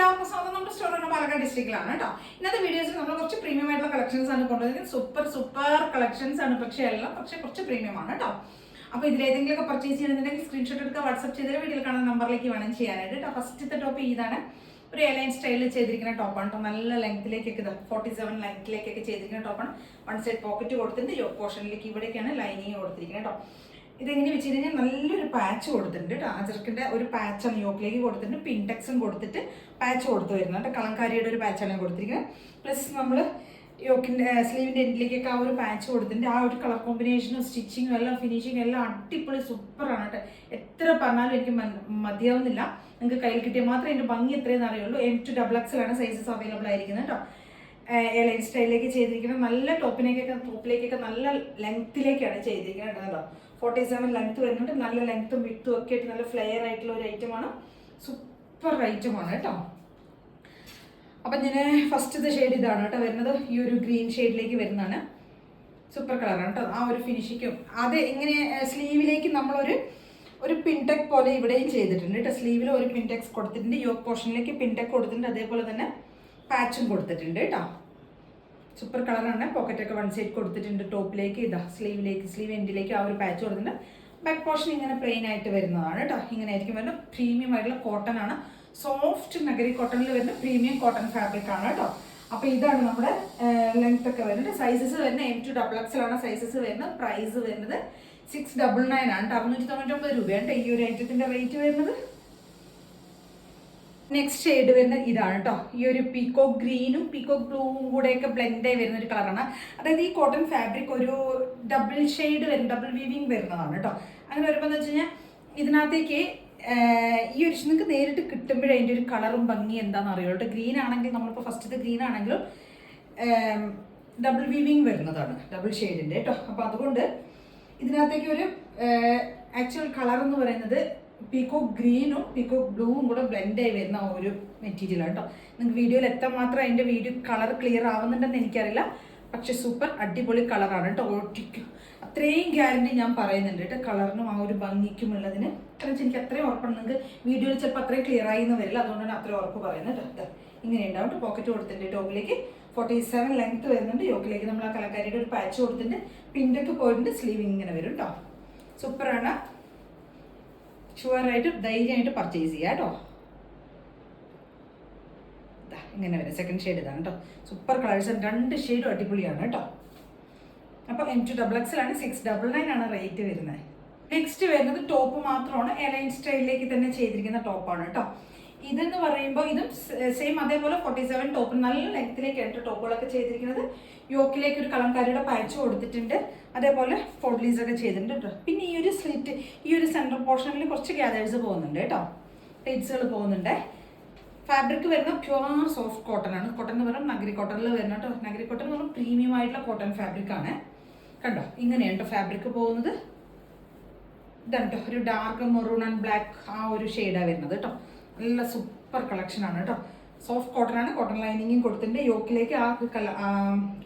എല്ലാവർക്കും സ്വന്തം നമ്മുടെ സ്റ്റോർ പാലക്കാട് ഡിസ്ട്രിക്റ്റിലാണ് കേട്ടോ. ഇന്നത്തെ വീഡിയോസിൽ നമ്മൾ കുറച്ച് പ്രീമിയം ആയിട്ടുള്ള കളക്ഷൻസ് ആണ് കൊണ്ടുവന്നിരിക്കുന്നത്. സൂപ്പർ കളക്ഷൻസ് ആണ്, പക്ഷേ കുറച്ച് പ്രീമിയം ആണ് കേട്ടോ. അപ്പോൾ ഇതിലേതെങ്കിലുമൊക്കെ പർച്ചേസ് ചെയ്യണമെന്നുണ്ടെങ്കിൽ സ്ക്രീൻഷോട്ട് എടുക്കുക, വാട്സ്ആപ്പ് ചെയ്ത് വീഡിയോയിൽ കാണുന്ന നമ്പറിലേക്ക് വേണം ചെയ്യാനായിട്ട് കേട്ടോ. ഫസ്റ്റത്തെ ടോപ്പ് ഇതാണ്, ഒരു എലൈൻ സ്റ്റൈലിൽ ചെയ്തിരിക്കുന്ന ടോപ്പാണ് കേട്ടോ. നല്ല ലെങ്ത്തിലേക്കൊക്കെ 47 ലെങ്ത്തിലേക്കൊക്കെ ചെയ്തിരിക്കുന്ന ടോപ്പാണ്. വൺ സൈഡ് പോക്കറ്റ് കൊടുത്തിട്ട് യോക്ക് പോർഷനിലേക്ക് ഇവിടേക്കാണ് ലൈനിങ് കൊടുത്തിരിക്കുന്നത് കേട്ടോ. ഇതെങ്ങനെ വെച്ച് കഴിഞ്ഞാൽ നല്ലൊരു പാച്ച് കൊടുത്തിട്ടുണ്ട് കേട്ടോ. അജർക്കിൻ്റെ ഒരു പാച്ചാണ് യോക്കിലേക്ക് കൊടുത്തിട്ടുണ്ട്, പിൻടെക്സും കൊടുത്തിട്ട് പാച്ച് കൊടുത്ത് വരുന്നത് കേട്ടോ. കലങ്കാരിയുടെ ഒരു പാച്ചാണ് കൊടുത്തിരിക്കുന്നത്. പ്ലസ് നമ്മൾ യോക്കിൻ്റെ സ്ലീവിൻ്റെ എൻഡിലേക്കൊക്കെ ആ ഒരു പാച്ച് കൊടുത്തിട്ടുണ്ട്. ആ ഒരു കളർ കോമ്പിനേഷനും സ്റ്റിച്ചിങ്ങും എല്ലാം ഫിനിഷിങ്ങും എല്ലാം അടിപൊളി സൂപ്പറാണ് കേട്ടോ. എത്ര പറഞ്ഞാലും എനിക്ക് മതിയാവുന്നില്ല. നിങ്ങൾക്ക് കയ്യിൽ കിട്ടിയാൽ മാത്രമേ എൻ്റെ ഭംഗി എത്രയെന്ന് അറിയുള്ളൂ. M2XX ആണ് സൈസസ് അവൈലബിൾ ആയിരിക്കുന്നത് കേട്ടോ. എലൈൻ സ്റ്റൈലിലേക്ക് ചെയ്തിരിക്കുന്നത് നല്ല ടോപ്പിലേക്കൊക്കെ നല്ല ലെങ്ത്തിലേക്കാണ് ചെയ്തിരിക്കുന്നത് കേട്ടോ. 47 ലെങ്ത്ത് വരുന്നുണ്ട്. നല്ല ലെങ്ത്തും വിത്തും ഒക്കെ ആയിട്ട് നല്ല ഫ്ലെയർ ആയിട്ടുള്ള ഒരു ഐറ്റമാണ്. സൂപ്പർ ഐറ്റമാണ് കേട്ടോ. അപ്പം ഞാൻ ഫസ്റ്റത്തെ ഷെയ്ഡ് ഇതാണ് കേട്ടോ വരുന്നത്. ഈ ഒരു ഗ്രീൻ ഷെയ്ഡിലേക്ക് വരുന്നതാണ്. സൂപ്പർ കളറാണ് കേട്ടോ. ആ ഒരു ഫിനിഷിക്കും അത് ഇങ്ങനെ സ്ലീവിലേക്ക് നമ്മളൊരു പിൻടെക് പോലെ ഇവിടെയും ചെയ്തിട്ടുണ്ട് കേട്ടോ. സ്ലീവിൽ ഒരു പിൻടെക്സ് കൊടുത്തിട്ടുണ്ട്, യോക്ക് പോർഷനിലേക്ക് പിൻടെക് കൊടുത്തിട്ടുണ്ട്, അതേപോലെ തന്നെ പാച്ചും കൊടുത്തിട്ടുണ്ട് കേട്ടോ. സൂപ്പർ കളറാണ്. പോക്കറ്റൊക്കെ വൺ സൈഡ് കൊടുത്തിട്ടുണ്ട്. ടോപ്പിലേക്ക് സ്ലീവ് എൻഡിലേക്ക് ആ ഒരു പാച്ച് കൊടുത്തിട്ടുണ്ട്. ബാക്ക് പോർഷൻ ഇങ്ങനെ പ്ലെയിൻ ആയിട്ട് വരുന്നതാണ് കേട്ടോ. ഇങ്ങനെ ആയിരിക്കും വരുന്നത്. പ്രീമിയം ആയിട്ടുള്ള കോട്ടൺ ആണ്. സോഫ്റ്റ് നഗരി കോട്ടണിൽ വരുന്ന പ്രീമിയം കോട്ടൺ ഫാബ്രിക് ആണ് കേട്ടോ. അപ്പോൾ ഇതാണ് നമ്മുടെ ലെങ്ത് ഒക്കെ വരുന്നത്. സൈസസ് വരുന്നത് M2XX ആണ് സൈസസ് വരുന്നത്. പ്രൈസ് വരുന്നത് 699 ആണ്, 699 രൂപയാണ് ഈ ഒരു ഐറ്റത്തിന്റെ റേറ്റ് വരുന്നത്. നെക്സ്റ്റ് ഷെയ്ഡ് വരുന്നത് ഇതാണ് കേട്ടോ. ഈ ഒരു പീക്കോക്ക് ഗ്രീനും പീക്കോക്ക് ബ്ലൂവും കൂടെയൊക്കെ ബ്ലെൻഡായി വരുന്ന ഒരു കളറാണ്. അതായത് ഈ കോട്ടൺ ഫാബ്രിക് ഒരു ഡബിൾ ഷെയ്ഡ് ഡബിൾ വീവിങ് വരുന്നതാണ് കേട്ടോ. അങ്ങനെ വരുമ്പോൾ എന്ന് വെച്ച് കഴിഞ്ഞാൽ ഇതിനകത്തേക്ക് ഈ ഒരു നിങ്ങൾക്ക് നേരിട്ട് കിട്ടുമ്പോഴേ അതിൻ്റെ ഒരു കളറും ഭംഗി എന്താണെന്ന് അറിയുള്ളൂ കേട്ടോ. ഗ്രീൻ ആണെങ്കിൽ നമ്മളിപ്പോൾ ഫസ്റ്റത്തെ ഗ്രീൻ ആണെങ്കിലും ഡബിൾ വീവിങ് വരുന്നതാണ്, ഡബിൾ ഷെയ്ഡിൻ്റെ കേട്ടോ. അപ്പോൾ അതുകൊണ്ട് ഇതിനകത്തേക്ക് ഒരു ആക്ച്വൽ കളർ എന്ന് പറയുന്നത് പീക്കോക്ക് ഗ്രീനും പീക്കോക്ക് ബ്ലൂവും കൂടെ ബ്ലെൻഡായി വരുന്ന ഒരു മെറ്റീരിയൽ കേട്ടോ. നിങ്ങൾക്ക് വീഡിയോയിൽ എത്താൻ മാത്രം അതിൻ്റെ വീഡിയോ കളർ ക്ലിയർ ആവുന്നുണ്ടെന്ന് എനിക്കറിയില്ല, പക്ഷെ സൂപ്പർ അടിപൊളി കളറാണ് കേട്ടോ. ഒട്ടിക്കും അത്രയും ഗ്യാരണ്ടി ഞാൻ പറയുന്നുണ്ട് കേട്ടോ. കളറിനും ആ ഒരു ഭംഗിക്കും ഉള്ളതിന് കാരണം എനിക്ക് അത്രയും ഉറപ്പാണ്. നിങ്ങൾക്ക് വീഡിയോയിൽ ചിലപ്പോൾ അത്രയും ക്ലിയർ ആയി എന്ന് വരില്ല, അതുകൊണ്ടാണ് അത്രയും ഉറപ്പ് പറയുന്നത് കേട്ടോ. ഇങ്ങനെ ഉണ്ടാവും. പോക്കറ്റ് കൊടുത്തിട്ടുണ്ട്. ടോപ്പിലേക്ക് 47 ലെങ്ത്ത് വരുന്നുണ്ട്. യോക്കിലേക്ക് നമ്മൾ ആ കലക്കാരിയുടെ ഒരു പാച്ച് കൊടുത്തിട്ടുണ്ട്. പിന്നൊക്കെ പോയിട്ടുണ്ട്. സ്ലീവ് ഇങ്ങനെ വരും കേട്ടോ. സൂപ്പറാണ്. ഷുവറായിട്ട് ധൈര്യമായിട്ട് പർച്ചേസ് ചെയ്യാം കേട്ടോ. ഇങ്ങനെ വരും. സെക്കൻഡ് ഷെയ്ഡ് ഇതാണ് കേട്ടോ. സൂപ്പർ കളേഴ്സ്, രണ്ട് ഷെയ്ഡും അടിപൊളിയാണ് കേട്ടോ. അപ്പോൾ M2XX ആണ് 699 ആണ് റേറ്റ് വരുന്നത്. നെക്സ്റ്റ് വരുന്നത് ടോപ്പ് മാത്രമാണ്. എലൈൻ സ്റ്റൈലിലേക്ക് തന്നെ ചെയ്തിരിക്കുന്ന ടോപ്പാണ് കേട്ടോ. ഇതെന്ന് പറയുമ്പോൾ ഇതും സെയിം അതേപോലെ 47 ടോപ്പ് നല്ല ലെങ്ത്തിലേക്കായിട്ട് ടോപ്പുകളൊക്കെ ചെയ്തിരിക്കുന്നത്. യോക്കിലേക്ക് ഒരു കലങ്കാരിയുടെ പാച്ച് കൊടുത്തിട്ടുണ്ട്, അതേപോലെ ഫോൾഡ്ലീസ് ഒക്കെ ചെയ്തിട്ടുണ്ട് കേട്ടോ. പിന്നെ ഈ ഒരു സ്ലിറ്റ്, ഈ ഒരു സെൻട്രൽ പോർഷനിൽ കുറച്ച് ഗ്യാദേഴ്സ് പോകുന്നുണ്ട് കേട്ടോ, പ്ലേറ്റ്സുകൾ പോകുന്നുണ്ട്. ഫാബ്രിക് വരുന്ന പ്യുവർ സോഫ്റ്റ് കോട്ടൺ ആണ്. കോട്ടൺ എന്ന് പറയുമ്പോൾ നഗരി കോട്ടണിൽ വരുന്ന കേട്ടോ. നഗരി കോട്ടൺ എന്ന് പറയുമ്പോൾ പ്രീമിയം ആയിട്ടുള്ള കോട്ടൺ ഫാബ്രിക് ആണ് കണ്ടോ. ഇങ്ങനെയാണ് കേട്ടോ ഫാബ്രിക് പോകുന്നത്. ഇതാണ് കേട്ടോ, ഒരു ഡാർക്ക് മെറൂൺ ആൻഡ് ബ്ലാക്ക് ആ ഒരു ഷെയ്ഡാണ് വരുന്നത് കേട്ടോ. നല്ല സൂപ്പർ കളക്ഷനാണ് കേട്ടോ. സോഫ്റ്റ് കോട്ടൺ ആണ്. കോട്ടൺ ലൈനിങ്ങും കൊടുത്തിട്ടുണ്ട്. യോക്കിലേക്ക് ആ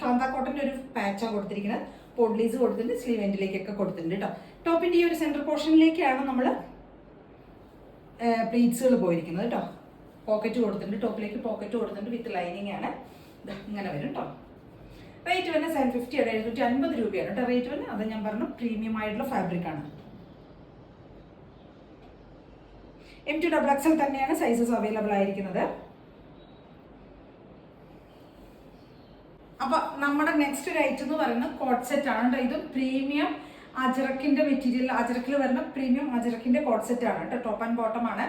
കാന്താ കോട്ടൻ്റെ ഒരു പാച്ചാണ് കൊടുത്തിരിക്കുന്നത്. പോഡ്ലീസ് കൊടുത്തിട്ടുണ്ട്. സ്ലീവ് എൻഡിലേക്കൊക്കെ കൊടുത്തിട്ടുണ്ട് കേട്ടോ. ടോപ്പിൻ്റെ ഈ ഒരു സെൻട്രൽ പോർഷനിലേക്കാണ് നമ്മൾ പ്ലീറ്റ്സുകൾ പോയിരിക്കുന്നത് കേട്ടോ. പോക്കറ്റ് കൊടുത്തിട്ടുണ്ട്. ടോപ്പിലേക്ക് പോക്കറ്റ് കൊടുത്തിട്ടുണ്ട്. വിത്ത് ലൈനിങ് ആണ്. ഇങ്ങനെ വരും കേട്ടോ. റേറ്റ് വരുന്നത് 750 ആണ്, 750 രൂപയാണ് കേട്ടോ റേറ്റ് വരുന്നത്. അത് ഞാൻ പറഞ്ഞു പ്രീമിയം ആയിട്ടുള്ള ഫാബ്രിക് ആണ്. M2XX തന്നെയാണ് സൈസസ് അവൈലബിൾ ആയിരിക്കുന്നത്. അപ്പൊ നമ്മുടെ നെക്സ്റ്റ് ഒരു ഐറ്റം എന്ന് പറയുന്നത് കോട്ട് സെറ്റ് ആണ് കേട്ടോ. ഇതും പ്രീമിയം അജറക്കിന്റെ മെറ്റീരിയൽ, അജറക്കിൽ വരുന്ന പ്രീമിയം അജറക്കിന്റെ കോട്ട് സെറ്റ് ആണ് കേട്ടോ. ടോപ്പ് ആൻഡ് ബോട്ടം ആണ്.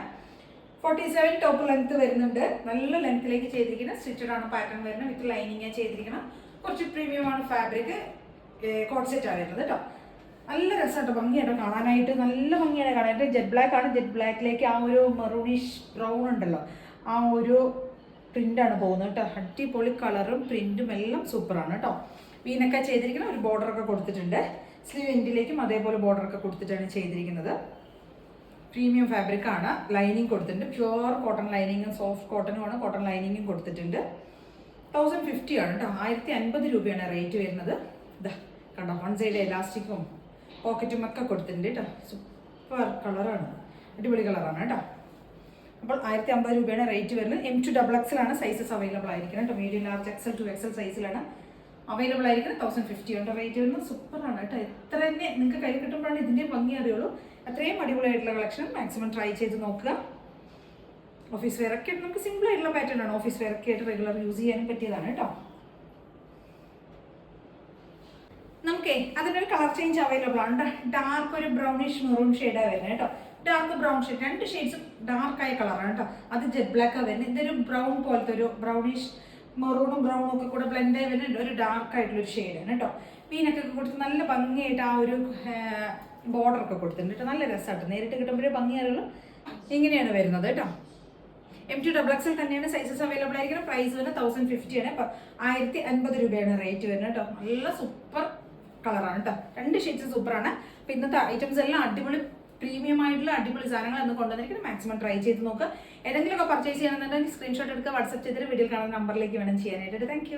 47 ടോപ്പ് ലെങ്ത് വരുന്നുണ്ട്. നല്ല ലെങ്ത്തിലേക്ക് ചെയ്തിരിക്കുന്ന സ്റ്റിച്ചഡ് ആണ് പാറ്റേൺ വരുന്നത്. വിത്ത് ലൈനിങ് ചെയ്തിരിക്കണം. കുറച്ച് പ്രീമിയം ആണ് ഫാബ്രിക്. കോട്ട് സെറ്റ് ആണ് വരുന്നത് കേട്ടോ. നല്ല രസമായിട്ട് ഭംഗിയായിട്ട് കാണാനായിട്ട്, നല്ല ഭംഗിയാണ് കാണാനായിട്ട്. ജെറ്റ് ബ്ലാക്ക് ആണ്. ജെറ്റ് ബ്ലാക്കിലേക്ക് ആ ഒരു മെറൂണിഷ് ബ്രൗൺ ഉണ്ടല്ലോ, ആ ഒരു പ്രിൻ്റാണ് പോകുന്നത് കേട്ടോ. അടിപൊളി കളറും പ്രിൻറ്റും എല്ലാം സൂപ്പറാണ് കേട്ടോ. വീനൊക്കെ ചെയ്തിരിക്കുന്ന ഒരു ബോർഡറൊക്കെ കൊടുത്തിട്ടുണ്ട്. സ്ലീവ് എൻഡിലേക്കും അതേപോലെ ബോർഡറൊക്കെ കൊടുത്തിട്ടാണ് ചെയ്തിരിക്കുന്നത്. പ്രീമിയം ഫാബ്രിക് ആണ്. ലൈനിങ് കൊടുത്തിട്ടുണ്ട്. പ്യുവർ കോട്ടൺ ലൈനിങ്ങും സോഫ്റ്റ് കോട്ടനുമാണ്. കോട്ടൺ ലൈനിങ്ങും കൊടുത്തിട്ടുണ്ട്. 1050 ആണ് കേട്ടോ. 1050 രൂപയാണ് റേറ്റ് വരുന്നത്. ഇതാ കണ്ടോ, വൺ സൈഡ് എലാസ്റ്റിക്കും പോക്കറ്റും ഒക്കെ കൊടുത്തിട്ടുണ്ട് കേട്ടോ. സൂപ്പർ കളറാണ്, അടിപൊളി കളറാണ് കേട്ടോ. അപ്പോൾ 1050 രൂപയാണ് റേറ്റ് വരുന്നത്. M2 XXL ആണ് സൈസസ് അവൈലബിൾ ആയിരിക്കുന്നത് കേട്ടോ. Medium large XL to XL സൈസിലാണ് അവൈലബിൾ ആയിരിക്കുന്നത്. 1050 ഉണ്ട് റേറ്റ് വരുന്നത്. സൂപ്പറാണ് കേട്ടോ. എത്ര തന്നെ നിങ്ങൾക്ക് കയ്യിൽ കിട്ടുമ്പോഴാണ് ഇതിൻ്റെ ഭംഗി അറിയുള്ളൂ. അത്രയും അടിപൊളിയായിട്ടുള്ള കളക്ഷൻ മാക്സിമം ട്രൈ ചെയ്ത് നോക്കുക. ഓഫീസ് വെയർ ഒക്കെ ആയിട്ട് നമുക്ക് സിമ്പിൾ ആയിട്ടുള്ള പാറ്റേൺ ആണ്. ഓഫീസ് വെയർ ഒക്കെ ആയിട്ട് റെഗുലർ യൂസ് ചെയ്യാനും പറ്റിയതാണ് കേട്ടോ. നമുക്കേ അതിനൊരു കളർ ചേഞ്ച് അവൈലബിൾ ആണ്. ഡാർക്ക് ഒരു ബ്രൗണിഷ് മെറൂൺ ഷെയ്ഡാണ് വരുന്നത് കേട്ടോ. ഡാർക്ക് ബ്രൗൺ ഷെയ്ഡ്, 2 ഷെയ്ഡ്സും ഡാർക്കായ കളറാണ് കേട്ടോ. അത് ജെറ്റ് ബ്ലാക്കാണ് വരുന്നത്. ഇതൊരു ബ്രൗൺ പോലത്തെ ഒരു ബ്രൗണിഷ് മെറൂണും ബ്രൗണും ഒക്കെ കൂടെ ബ്ലെൻഡ് ആയി വരുന്ന ഒരു ഡാർക്ക് ആയിട്ടുള്ളൊരു ഷെയ്ഡാണ് കേട്ടോ. വീനൊക്കെ കൊടുത്ത് നല്ല ഭംഗിയായിട്ട് ആ ഒരു ബോർഡറൊക്കെ കൊടുത്തിട്ടുണ്ട് കേട്ടോ. നല്ല രസമായിട്ട് നേരിട്ട് കിട്ടുമ്പോഴേ ഭംഗി അറിയുള്ളൂ. ഇങ്ങനെയാണ് വരുന്നത് കേട്ടോ. M2 XXL തന്നെയാണ് സൈസസ് അവൈലബിൾ ആയിരിക്കുന്നത്. പ്രൈസ് വരുന്നത് 1050 ആണ്. 1050 രൂപയാണ് റേറ്റ് വരുന്നത് കേട്ടോ. നല്ല സൂപ്പർ കളറാണ് കേട്ടോ. 2 ഷെയ്ഡ്സ് സൂപ്പറാണ്. അപ്പോൾ ഇന്നത്തെ ഐറ്റംസ് എല്ലാം അടിപൊളി പ്രീമിയം ആയിട്ടുള്ള അടിപൊളി സാധനങ്ങൾ എന്ന് കൊണ്ടുവന്നിരിക്കുന്നത്. മാക്സിമം ട്രൈ ചെയ്ത് നോക്കുക. ഏതെങ്കിലുമൊക്കെ പർച്ചേസ് ചെയ്യണമെന്നുണ്ടെങ്കിൽ സ്ക്രീൻഷോട്ട് എടുക്കുക, വാട്സ്ആപ്പ് ചെയ്തിട്ട് വീഡിയോ കാണുന്ന നമ്പറിലേക്ക് വേണം ചെയ്യാനായിട്ട്. Thank you.